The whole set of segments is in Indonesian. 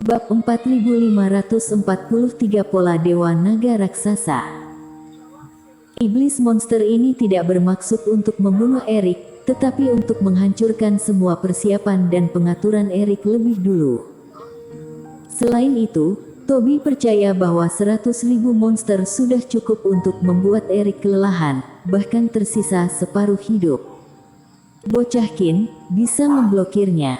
Bab 4543 Pola Dewa Naga Raksasa. Iblis monster ini tidak bermaksud untuk membunuh Erik, tetapi untuk menghancurkan semua persiapan dan pengaturan Erik lebih dulu. Selain itu, Toby percaya bahwa 100.000 monster sudah cukup untuk membuat Erik kelelahan, bahkan tersisa separuh hidup. Bocah Qin bisa memblokirnya.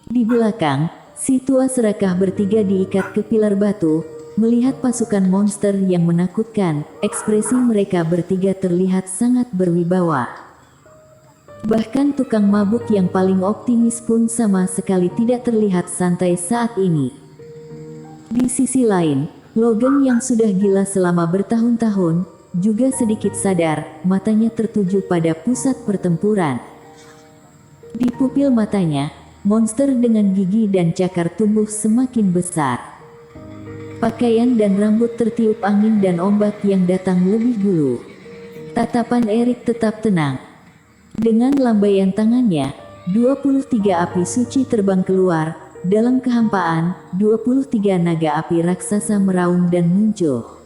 Di belakang, si tua serakah bertiga diikat ke pilar batu. Melihat pasukan monster yang menakutkan, ekspresi mereka bertiga terlihat sangat berwibawa. Bahkan tukang mabuk yang paling optimis pun sama sekali tidak terlihat santai saat ini. Di sisi lain, Logan yang sudah gila selama bertahun-tahun, juga sedikit sadar, matanya tertuju pada pusat pertempuran. Di pupil matanya, monster dengan gigi dan cakar tumbuh semakin besar. Pakaian dan rambut tertiup angin dan ombak yang datang lebih dulu. Tatapan Erik tetap tenang. Dengan lambaian tangannya, 23 api suci terbang keluar. Dalam kehampaan, 23 naga api raksasa meraung dan muncul.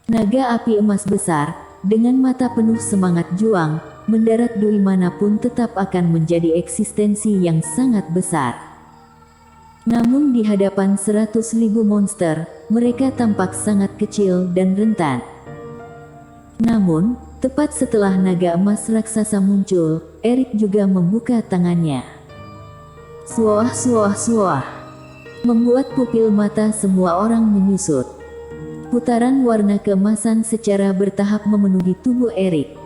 Naga api emas besar, dengan mata penuh semangat juang, mendarat di manapun tetap akan menjadi eksistensi yang sangat besar. Namun di hadapan 100.000 monster, mereka tampak sangat kecil dan rentan. Namun, tepat setelah naga emas raksasa muncul, Erik juga membuka tangannya. Suah suah suah, membuat pupil mata semua orang menyusut. Putaran warna keemasan secara bertahap memenuhi tubuh Erik.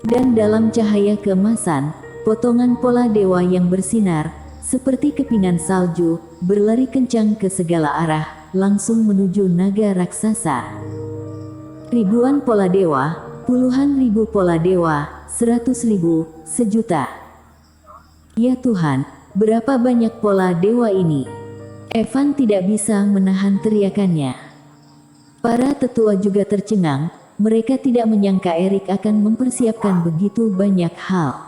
Dan dalam cahaya keemasan, potongan pola dewa yang bersinar, seperti kepingan salju, berlari kencang ke segala arah, langsung menuju naga raksasa. Ribuan pola dewa, puluhan ribu pola dewa, 100.000, sejuta. Ya Tuhan, berapa banyak pola dewa ini? Evan tidak bisa menahan teriakannya. Para tetua juga tercengang, mereka tidak menyangka Erik akan mempersiapkan begitu banyak hal.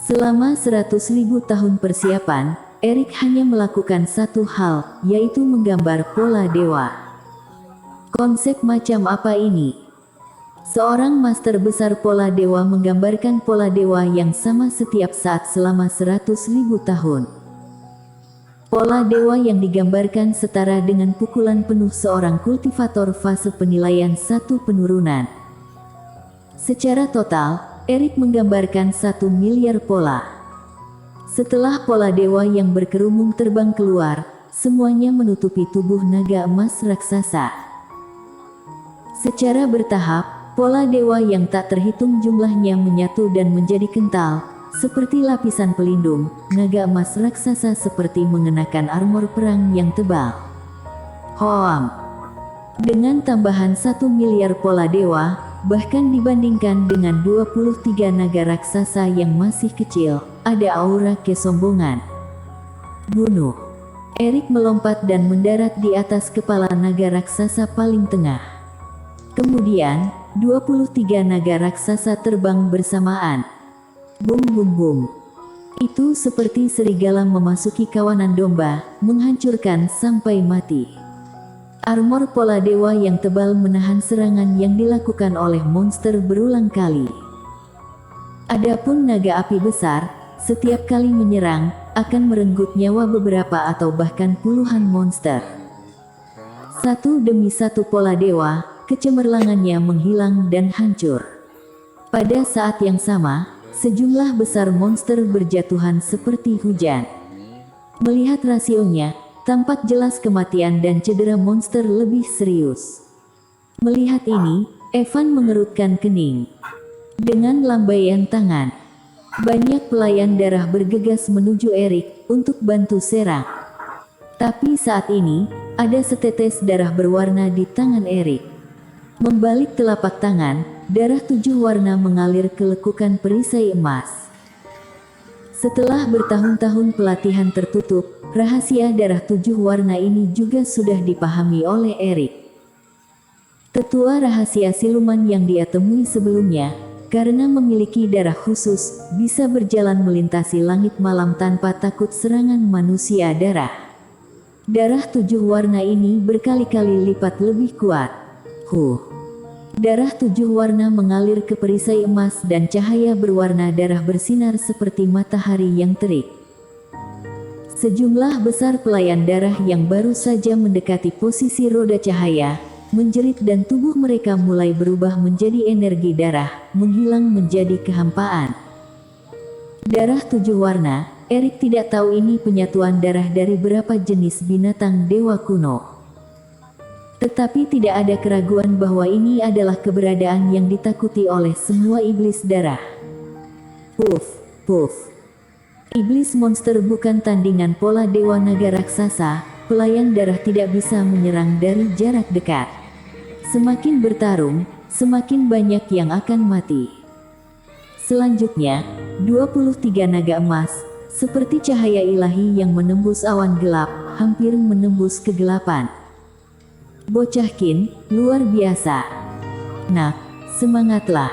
Selama 100.000 tahun persiapan, Erik hanya melakukan satu hal, yaitu menggambar pola dewa. Konsep macam apa ini? Seorang master besar pola dewa menggambarkan pola dewa yang sama setiap saat selama 100.000 tahun. Pola dewa yang digambarkan setara dengan pukulan penuh seorang kultivator fase penilaian 1 penurunan. Secara total, Erik menggambarkan 1 miliar pola. Setelah pola dewa yang berkerumung terbang keluar, semuanya menutupi tubuh naga emas raksasa. Secara bertahap, pola dewa yang tak terhitung jumlahnya menyatu dan menjadi kental, seperti lapisan pelindung. Naga emas raksasa seperti mengenakan armor perang yang tebal. Hoam! Dengan tambahan 1 miliar pola dewa, bahkan dibandingkan dengan 23 naga raksasa yang masih kecil, ada aura kesombongan. Bunuh! Erik melompat dan mendarat di atas kepala naga raksasa paling tengah. Kemudian, 23 naga raksasa terbang bersamaan. Bum bum bum. Itu seperti serigala memasuki kawanan domba, menghancurkan sampai mati. Armor pola dewa yang tebal menahan serangan yang dilakukan oleh monster berulang kali. Adapun naga api besar, setiap kali menyerang, akan merenggut nyawa beberapa atau bahkan puluhan monster. Satu demi satu pola dewa, kecemerlangannya menghilang dan hancur. Pada saat yang sama, sejumlah besar monster berjatuhan seperti hujan. Melihat rasionya, tampak jelas kematian dan cedera monster lebih serius. Melihat ini, Evan mengerutkan kening. Dengan lambaian tangan, banyak pelayan darah bergegas menuju Erik untuk bantu serang. Tapi saat ini, ada setetes darah berwarna di tangan Erik. Membalik telapak tangan, darah 7 warna mengalir ke lekukan perisai emas. Setelah bertahun-tahun pelatihan tertutup, rahasia darah 7 warna ini juga sudah dipahami oleh Erik. Tetua rahasia siluman yang dia temui sebelumnya, karena memiliki darah khusus, bisa berjalan melintasi langit malam tanpa takut serangan manusia darah. Darah 7 warna ini berkali-kali lipat lebih kuat. Darah 7 warna mengalir ke perisai emas dan cahaya berwarna darah bersinar seperti matahari yang terik. Sejumlah besar pelayan darah yang baru saja mendekati posisi roda cahaya, menjerit dan tubuh mereka mulai berubah menjadi energi darah, menghilang menjadi kehampaan. Darah 7 warna, Erik tidak tahu ini penyatuan darah dari berapa jenis binatang dewa kuno. Tetapi tidak ada keraguan bahwa ini adalah keberadaan yang ditakuti oleh semua iblis darah. Puff, puff. Iblis monster bukan tandingan pola dewa naga raksasa, pelayan darah tidak bisa menyerang dari jarak dekat. Semakin bertarung, semakin banyak yang akan mati. Selanjutnya, 23 naga emas, seperti cahaya ilahi yang menembus awan gelap, hampir menembus kegelapan. Bocah Qin, luar biasa. Nak, semangatlah.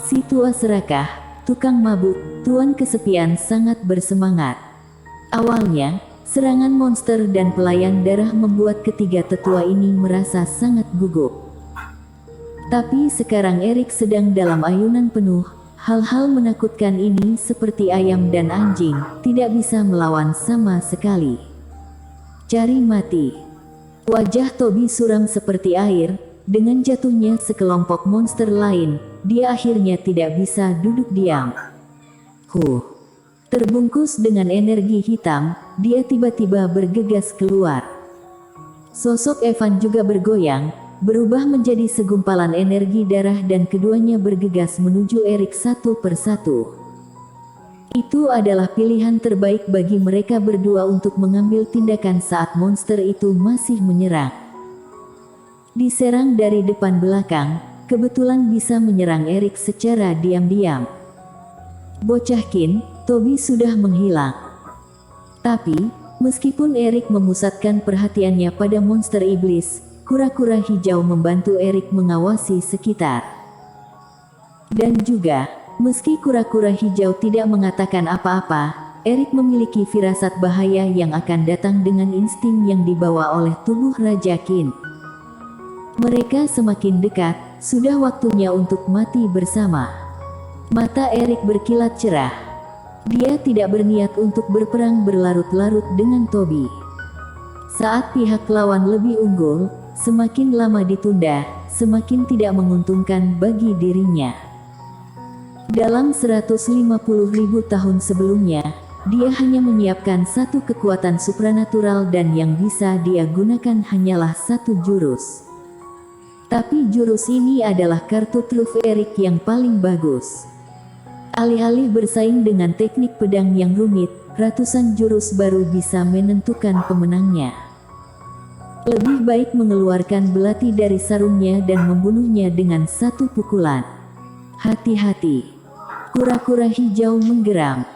Si tua serakah, tukang mabuk, tuan kesepian sangat bersemangat. Awalnya, serangan monster dan pelayan darah membuat ketiga tetua ini merasa sangat gugup. Tapi sekarang Erik sedang dalam ayunan penuh. Hal-hal menakutkan ini seperti ayam dan anjing, tidak bisa melawan sama sekali. Cari mati. Wajah Tobi suram seperti air, dengan jatuhnya sekelompok monster lain, dia akhirnya tidak bisa duduk diam. Terbungkus dengan energi hitam, dia tiba-tiba bergegas keluar. Sosok Evan juga bergoyang, berubah menjadi segumpalan energi darah dan keduanya bergegas menuju Erik satu persatu. Itu adalah pilihan terbaik bagi mereka berdua untuk mengambil tindakan saat monster itu masih menyerang. Diserang dari depan belakang, kebetulan bisa menyerang Erik secara diam-diam. Bocah Qin, Tobi sudah menghilang. Tapi, meskipun Erik memusatkan perhatiannya pada monster iblis, kura-kura hijau membantu Erik mengawasi sekitar. Dan juga, meski kura-kura hijau tidak mengatakan apa-apa, Erik memiliki firasat bahaya yang akan datang dengan insting yang dibawa oleh tubuh Raja Qin. Mereka semakin dekat, sudah waktunya untuk mati bersama. Mata Erik berkilat cerah. Dia tidak berniat untuk berperang berlarut-larut dengan Tobi. Saat pihak lawan lebih unggul, semakin lama ditunda, semakin tidak menguntungkan bagi dirinya. Dalam 150.000 tahun sebelumnya, dia hanya menyiapkan satu kekuatan supranatural dan yang bisa dia gunakan hanyalah satu jurus. Tapi jurus ini adalah kartu truf Erik yang paling bagus. Alih-alih bersaing dengan teknik pedang yang rumit, ratusan jurus baru bisa menentukan pemenangnya. Lebih baik mengeluarkan belati dari sarungnya dan membunuhnya dengan satu pukulan. Hati-hati. Kura-kura hijau menggeram.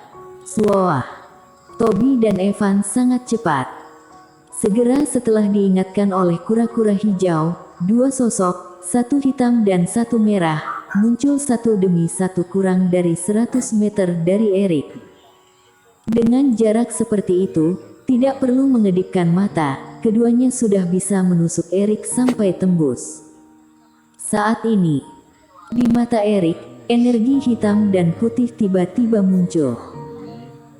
Wah. Tobi dan Evan sangat cepat. Segera setelah diingatkan oleh kura-kura hijau, dua sosok, satu hitam dan satu merah, muncul satu demi satu kurang dari 100 meter dari Erik. Dengan jarak seperti itu, tidak perlu mengedipkan mata, keduanya sudah bisa menusuk Erik sampai tembus. Saat ini, di mata Erik, energi hitam dan putih tiba-tiba muncul.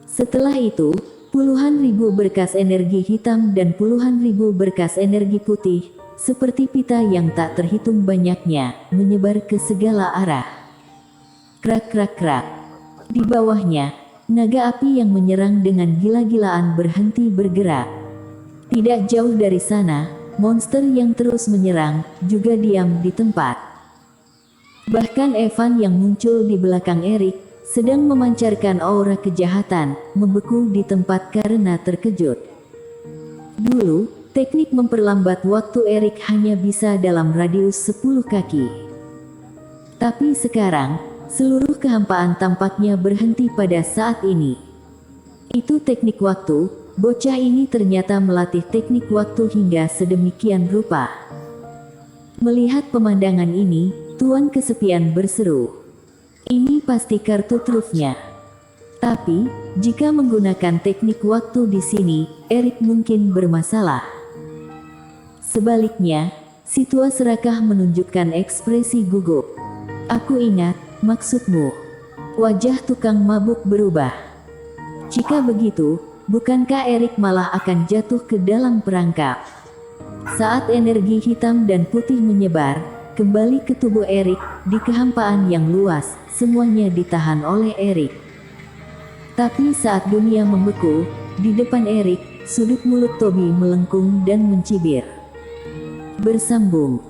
Setelah itu, puluhan ribu berkas energi hitam dan puluhan ribu berkas energi putih, seperti pita yang tak terhitung banyaknya, menyebar ke segala arah. Krak krak krak. Di bawahnya, naga api yang menyerang dengan gila-gilaan berhenti bergerak. Tidak jauh dari sana, monster yang terus menyerang, juga diam di tempat. Bahkan Evan yang muncul di belakang Erik, sedang memancarkan aura kejahatan, membeku di tempat karena terkejut. Dulu, teknik memperlambat waktu Erik hanya bisa dalam radius 10 kaki. Tapi sekarang, seluruh kehampaan tampaknya berhenti pada saat ini. Itu teknik waktu, bocah ini ternyata melatih teknik waktu hingga sedemikian rupa. Melihat pemandangan ini, Tuan Kesepian berseru. Ini pasti kartu trufnya. Tapi, jika menggunakan teknik waktu di sini, Erik mungkin bermasalah. Sebaliknya, si tua serakah menunjukkan ekspresi gugup. Aku ingat, maksudmu. Wajah tukang mabuk berubah. Jika begitu, bukankah Erik malah akan jatuh ke dalam perangkap? Saat energi hitam dan putih menyebar, kembali ke tubuh Erik, di kehampaan yang luas, semuanya ditahan oleh Erik. Tapi saat dunia membeku, di depan Erik, sudut mulut Toby melengkung dan mencibir. Bersambung.